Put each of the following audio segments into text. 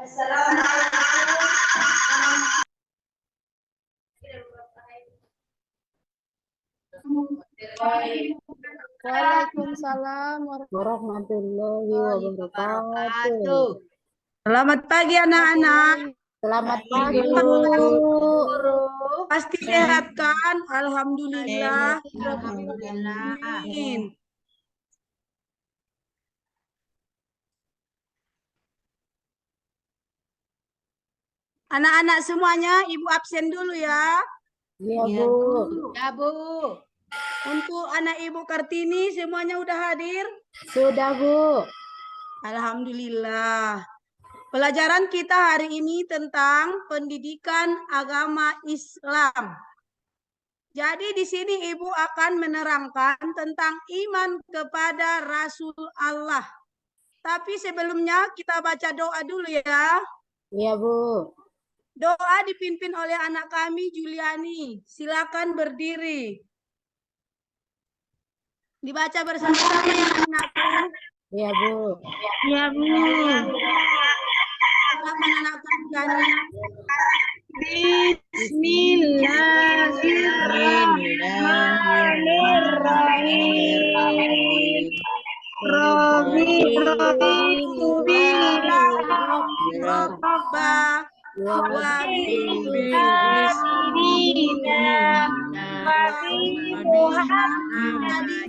Waalaikumsalam warahmatullahi wabarakatuh. Selamat pagi anak-anak. Selamat pagi, Guru. Pasti sehat kan? Alhamdulillah. Amin. Anak-anak semuanya, Ibu absen dulu ya. Iya, Bu. Ya, Bu. Untuk anak Ibu Kartini semuanya udah hadir? Sudah, Bu. Alhamdulillah. Pelajaran kita hari ini tentang pendidikan agama Islam. Jadi di sini Ibu akan menerangkan tentang iman kepada Rasul Allah. Tapi sebelumnya kita baca doa dulu ya. Iya, Bu. Doa dipimpin oleh anak kami Juliani. Silakan berdiri. Dibaca bersama-sama ya anakku. Iya, Bu. Ya, Bu. Silakan anakku Juliani. Bismillahirrahmanirrahim. Raditu billah Rabba wa billah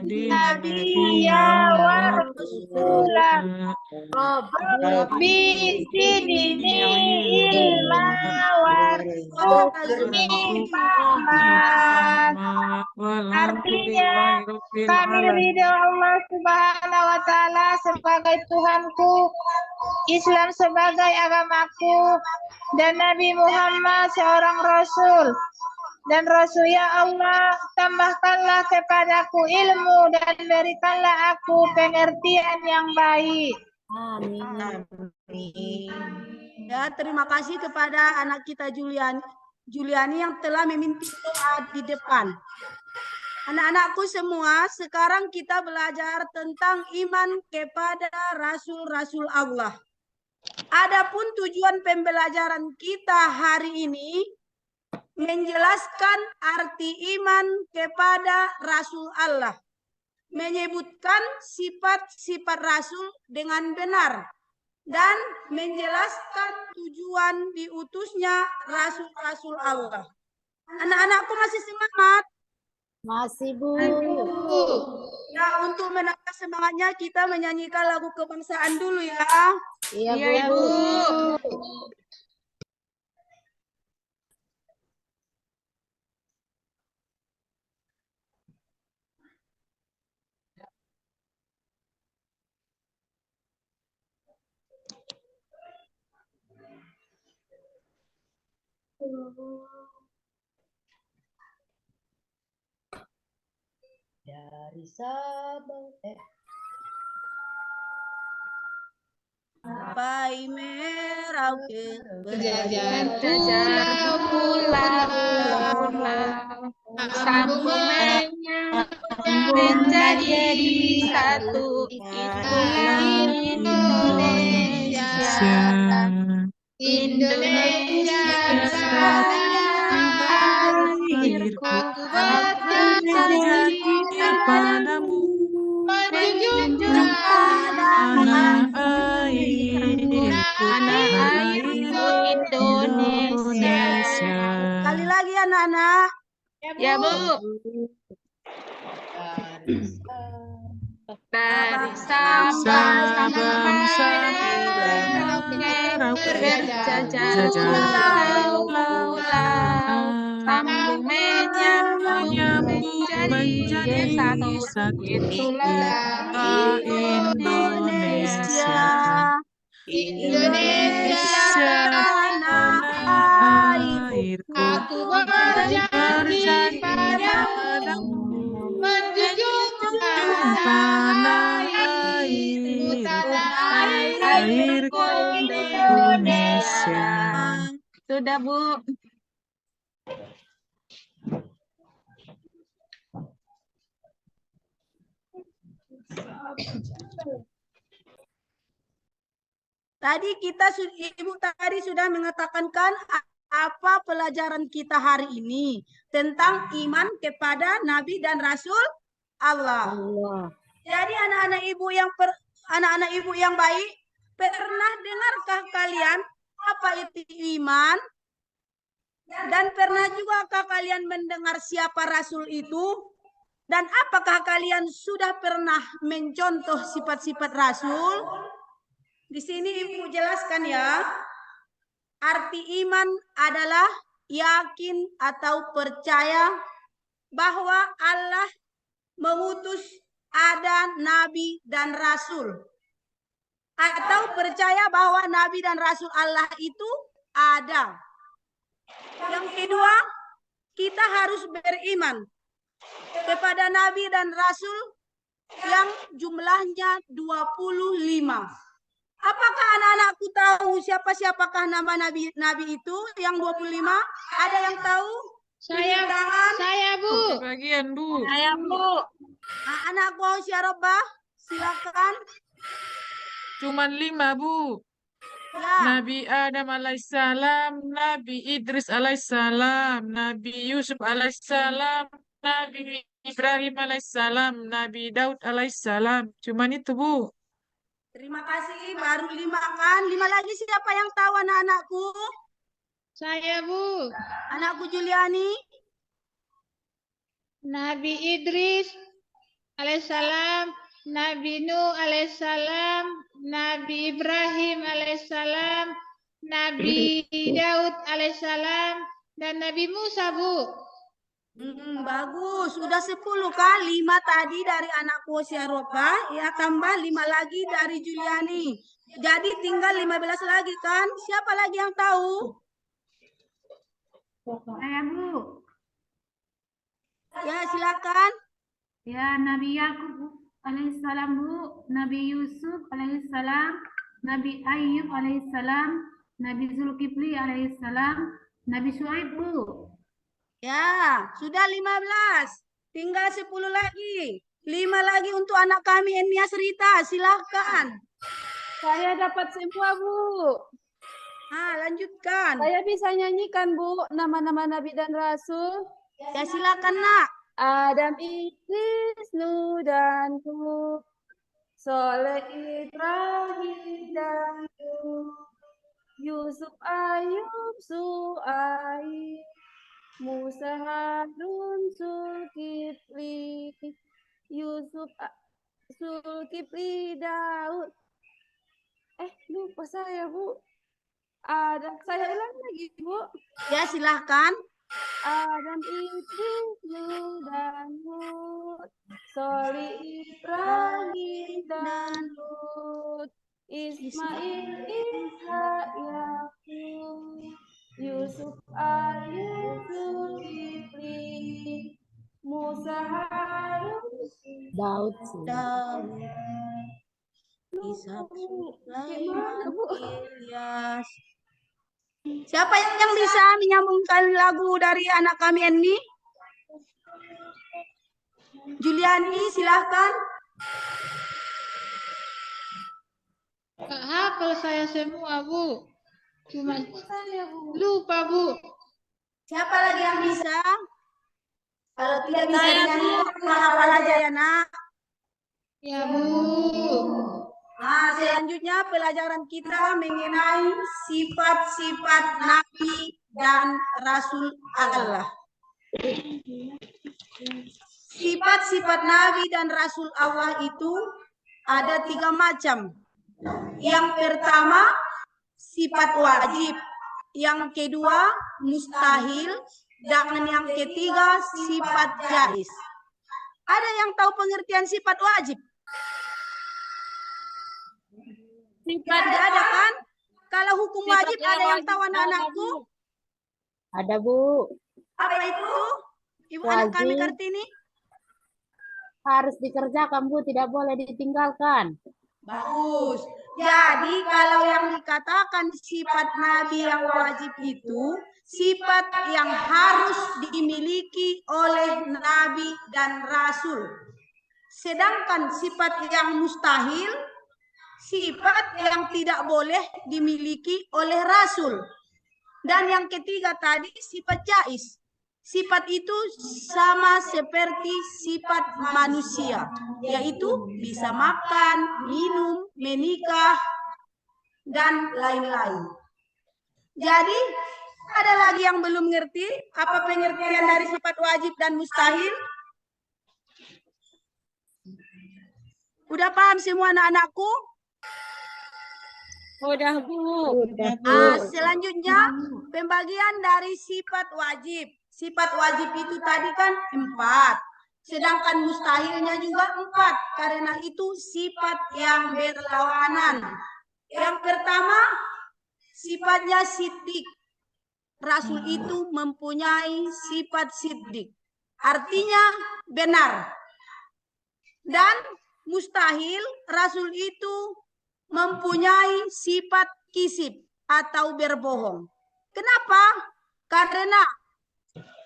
Nabiya wa rasulah Rabbi zidni ilma warzuqni fahaman. Artinya kami ridho Allah Subhanahu wa taala sebagai Tuhanku, Islam sebagai agamaku, dan Nabi Muhammad seorang rasul. Dan Rasul, ya Allah, tambahkanlah kepadaku ilmu dan berikanlah aku pengertian yang baik. Amin. Ya, terima kasih kepada anak kita Juliani yang telah memimpin doa di depan. Anak-anakku semua, sekarang kita belajar tentang iman kepada Rasul-Rasul Allah. Adapun tujuan pembelajaran kita hari ini menjelaskan arti iman kepada Rasul Allah, menyebutkan sifat-sifat Rasul dengan benar, dan menjelaskan tujuan diutusnya Rasul-Rasul Allah. Anak-anakku masih semangat? Masih, Bu. Ya, untuk menambah semangatnya kita menyanyikan lagu kebangsaan dulu ya. Iya, Bu. Dari Sabang Sampai Merauke Berjajar pulau-pulau, sambung menjadi satu, itulah Indonesia. Indonesia tanah airku, aku berjanji padamu, menjunjung tanah airku Indonesia. Sekali lagi anak-anak. Ya, Bu. Dari Sabang sampai Merauke, berjajar pulau-pulau, sambung menyambung menjadi satu, itulah Indonesia. Indonesia tanah airku, aku berjanji padamu, menjunjung tanah airku Indonesia. Sudah, Bu. Tadi Ibu tadi sudah mengatakan kan apa pelajaran kita hari ini tentang iman kepada Nabi dan Rasul Allah. Allah. Jadi anak-anak ibu yang baik, pernah dengarkah kalian apa itu iman? Dan pernah juga kalian mendengar siapa Rasul itu? Dan apakah kalian sudah pernah mencontoh sifat-sifat Rasul? Di sini Ibu jelaskan ya. Arti iman adalah yakin atau percaya bahwa Allah mengutus ada nabi dan rasul. Atau percaya bahwa nabi dan rasul Allah itu ada. Yang kedua, kita harus beriman kepada nabi dan rasul yang jumlahnya 25. Apakah anak-anakku tahu siapakah nama nabi itu yang 25? Ada yang tahu? Saya Bu. Bagian Bu. Saya Bu. Anakku Syarobah, silakan. Cuman 5 Bu. Ya. Nabi Adam alaihissalam, Nabi Idris alaihissalam, Nabi Yusuf alaihissalam, Nabi Ibrahim alaihissalam, Nabi Daud alaihissalam. Cuman itu Bu. Terima kasih, baru 5 kan? 5 lagi siapa yang tahu anak-anakku? Saya Bu. Anakku Juliani. Nabi Idris alaihissalam, Nabi Nuh alaihissalam, Nabi Ibrahim alaihissalam, Nabi Daud alaihissalam, dan Nabi Musa Bu. Bagus, sudah 10 kan? 5 tadi dari anakku Syarobah, ya tambah 5 lagi dari Juliani. Jadi tinggal 15 lagi kan? Siapa lagi yang tahu? Saya Bu. Ya silakan. Ya, Nabi Yakub alaihissalam Bu, Nabi Yusuf alaihissalam, Nabi Ayyub alaihissalam, Nabi Zulkifli alaihissalam, Nabi Syuaib Bu. Ya, sudah 15. Tinggal 10 lagi. 5 lagi untuk anak kami Enia Rita, silakan. Saya dapat semua, Bu. Lanjutkan. Saya bisa nyanyikan, Bu, nama-nama Nabi dan Rasul. Ya silakan nak. Adam, Idris, Nuh, dan Hud. Soleh, Ibrahim, dan Lut. Yusuf, Ayub, Su'aib. Musa, Harun, Zulkifli. Yusuf, Zulkifli, Daud. Lupa saya, Bu. Saya ulang lagi, Bu. Ya silahkan. Adam, Idris, Nuh, dan Hud. Soleh, Ibrahim, dan Lut. Ismail, Ishak, Yakub. Yusuf, Ayub, Zulkifli. Musa, Harun, Daud. Ishak, Sulaiman, Ilyas. Siapa yang bisa menyambungkan lagu dari anak kami ini? Juliani, silahkan. Kalau saya semua Bu. Cuma lupa Bu. Siapa lagi yang bisa? Kalau tidak bisa nyanyi, hafal aja ya nak. Ya Bu. Selanjutnya pelajaran kita mengenai sifat-sifat Nabi dan Rasul Allah. Sifat-sifat Nabi dan Rasul Allah itu ada 3 macam. Yang pertama, sifat wajib. Yang kedua, mustahil. Dan yang ketiga, sifat jaiz. Ada yang tahu pengertian sifat wajib? Tidak ada kan? Kalau hukum wajib ada yang tahu anak-anakku? Ada Bu. Apa itu? Ibu anak kami Kartini? Harus dikerjakan Bu, tidak boleh ditinggalkan. Bagus. Jadi kalau yang dikatakan sifat Nabi yang wajib itu sifat yang harus dimiliki oleh Nabi dan Rasul. Sedangkan sifat yang mustahil, sifat yang tidak boleh dimiliki oleh Rasul. Dan yang ketiga tadi sifat jais. Sifat itu sama seperti sifat manusia, yaitu bisa makan, minum, menikah, dan lain-lain. Jadi, ada lagi yang belum ngerti apa pengertian dari sifat wajib dan mustahil? Udah paham semua anak-anakku? Udah, Bu. Selanjutnya, pembagian dari sifat wajib. Sifat wajib itu tadi kan 4. Sedangkan mustahilnya juga 4. Karena itu sifat yang berlawanan. Yang pertama, sifatnya siddiq. Rasul itu mempunyai sifat siddiq. Artinya benar. Dan mustahil, Rasul itu mempunyai sifat kisib atau berbohong. Kenapa? Karena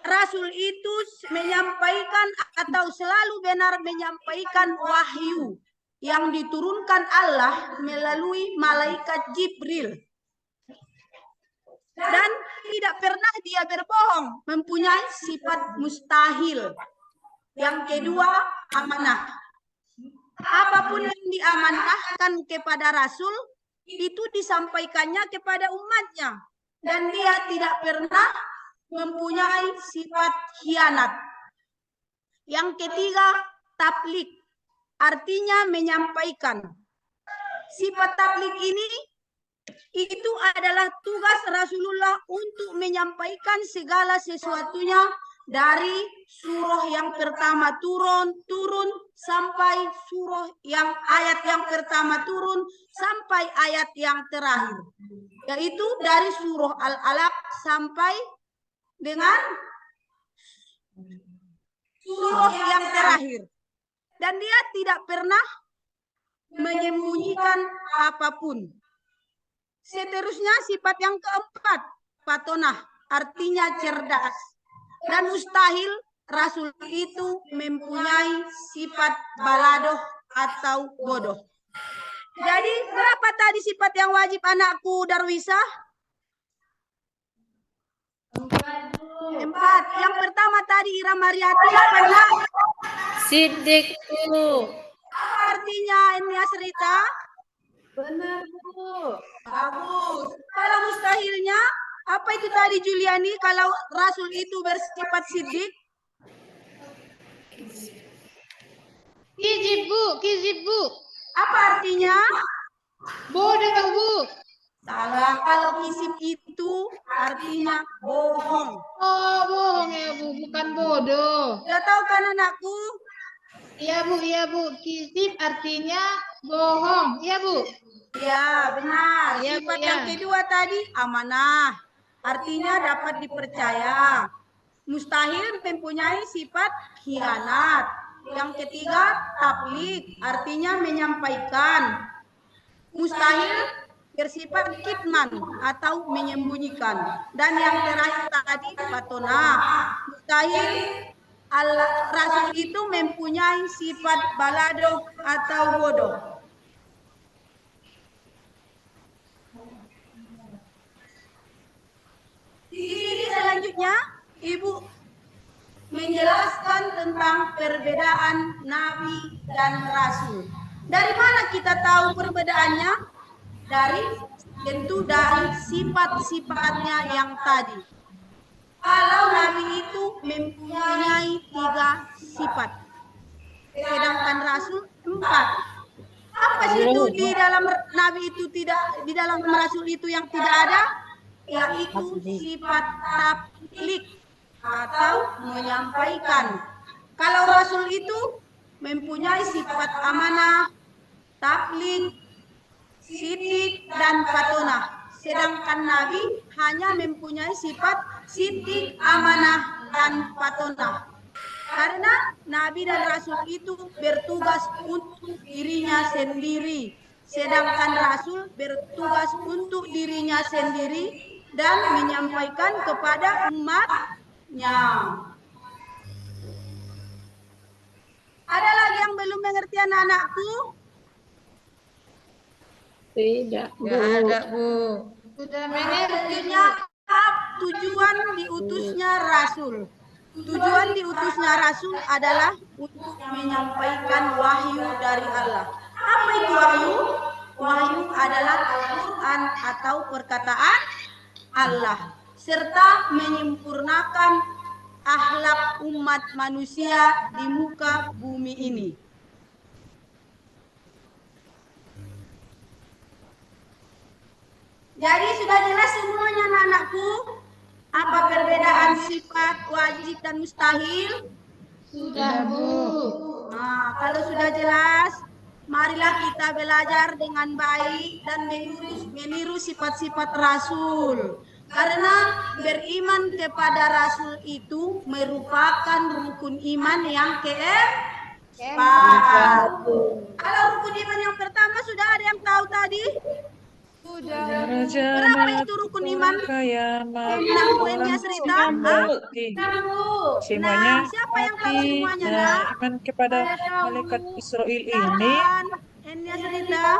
Rasul itu menyampaikan atau selalu benar menyampaikan wahyu yang diturunkan Allah melalui malaikat Jibril. Dan tidak pernah dia berbohong, mempunyai sifat mustahil. Yang kedua, amanah. Apapun yang diamanahkan kepada Rasul, itu disampaikannya kepada umatnya. Dan dia tidak pernah mempunyai sifat khianat. Yang ketiga, tablik. Artinya menyampaikan. Sifat tablik ini itu adalah tugas Rasulullah untuk menyampaikan segala sesuatunya dari surah yang pertama turun sampai surah yang ayat yang pertama turun sampai ayat yang terakhir, yaitu dari surah Al-Alaq sampai dengan surah yang terakhir. Dan dia tidak pernah menyembunyikan apapun. Seterusnya sifat yang keempat, patonah, artinya cerdas. Dan mustahil Rasul itu mempunyai sifat baladoh atau bodoh. Jadi berapa tadi sifat yang wajib anakku Darwisa? 4. Yang pertama tadi Ira Mariati apa nak? Siddiq, Bu. Apa artinya ini Asrita? Benar, Bu. Bagus. Kalau mustahilnya, apa itu tadi Juliani? Kalau Rasul itu bersifat siddiq? Kizib bu. Apa artinya? Bodoh bu. Salah. Kalau kisip itu artinya bohong. Oh bohong ya bu, bukan bodoh. Sudah tahu kan anakku? Iya bu. Kizib artinya bohong. Iya bu. Ya, benar. Ya, Sifat Bu, yang ya. kedua tadi amanah. Artinya dapat dipercaya. Mustahil mempunyai sifat khianat. Yang ketiga tablik, artinya menyampaikan. Mustahil bersifat kitman atau menyembunyikan. Dan yang terakhir tadi patonah. Mustahil Rasul itu mempunyai sifat baladoh atau bodoh. Di sini selanjutnya Ibu menjelaskan tentang perbedaan Nabi dan Rasul. Dari mana kita tahu perbedaannya? Tentu dari sifat-sifatnya yang tadi. Kalau Nabi itu mempunyai 3 sifat, sedangkan Rasul 4. Apa sih itu di dalam Nabi itu tidak, di dalam Rasul itu yang tidak ada? Yaitu sifat tablik atau menyampaikan. Kalau Rasul itu mempunyai sifat amanah, tablik, siddiq, dan patonah. Sedangkan Nabi hanya mempunyai sifat siddiq, amanah, dan patonah. Karena Nabi dan Rasul itu bertugas untuk dirinya sendiri. Sedangkan Rasul bertugas untuk dirinya sendiri dan menyampaikan kepada umatnya. Ada lagi yang belum mengerti anak-anakku? Tidak, Nggak ada, Bu. Sudah mengerti. Selanjutnya, tujuan diutusnya Rasul. Tujuan diutusnya Rasul adalah untuk menyampaikan wahyu dari Allah. Apa itu wahyu? Wahyu adalah Al-Quran atau perkataan Allah, serta menyempurnakan akhlak umat manusia di muka bumi ini. Jadi sudah jelas semuanya anak-anakku, apa perbedaan sifat wajib dan mustahil? Sudah, Bu. Nah, kalau sudah jelas, marilah kita belajar dengan baik dan meniru sifat-sifat Rasul. Karena beriman kepada Rasul itu merupakan rukun iman yang keempat. Kalau rukun iman yang pertama sudah ada yang tahu tadi? Berapa itu rukun iman? Poinnya cerita? Semuanya Nah, siapa yang tahu semuanya? nah, iman kepada malaikat Israel ini N-nya cerita.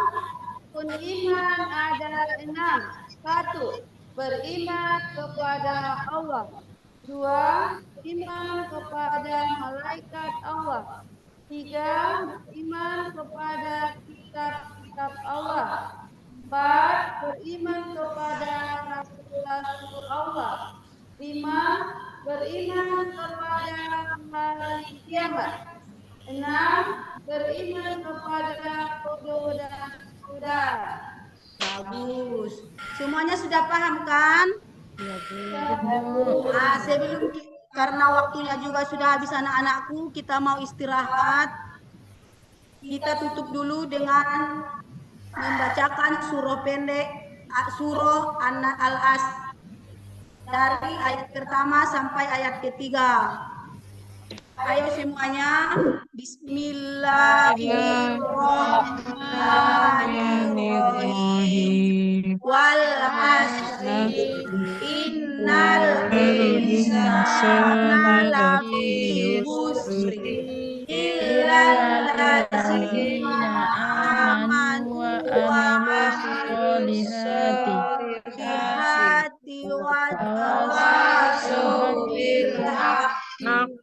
Rukun iman ada 6. 1. Beriman kepada Allah. 2. Iman kepada malaikat Allah. 3. Iman kepada kitab-kitab Allah. 4. Beriman kepada Rasul-Rasul Allah. 5. Beriman kepada hari kiamat. 6. Beriman kepada qada dan qadar. Bagus. Semuanya sudah paham kan? Nah, karena waktunya juga sudah habis anak-anakku, kita mau istirahat. Kita tutup dulu dengan membacakan surah pendek, surah Al-As dari ayat pertama sampai ayat ketiga. Ayo semuanya, Bismillahirrahmanirrahim. Wal asri innal insana lafi khusri illal ladzina amanu wa amilus solihati wa tawasaw bil haqqi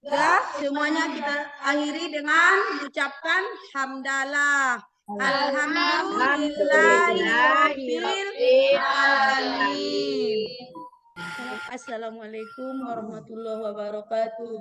ya, semuanya kita akhiri dengan mengucapkan hamdalah. Alhamdulillahirabbil alamin. Assalamualaikum warahmatullahi wabarakatuh.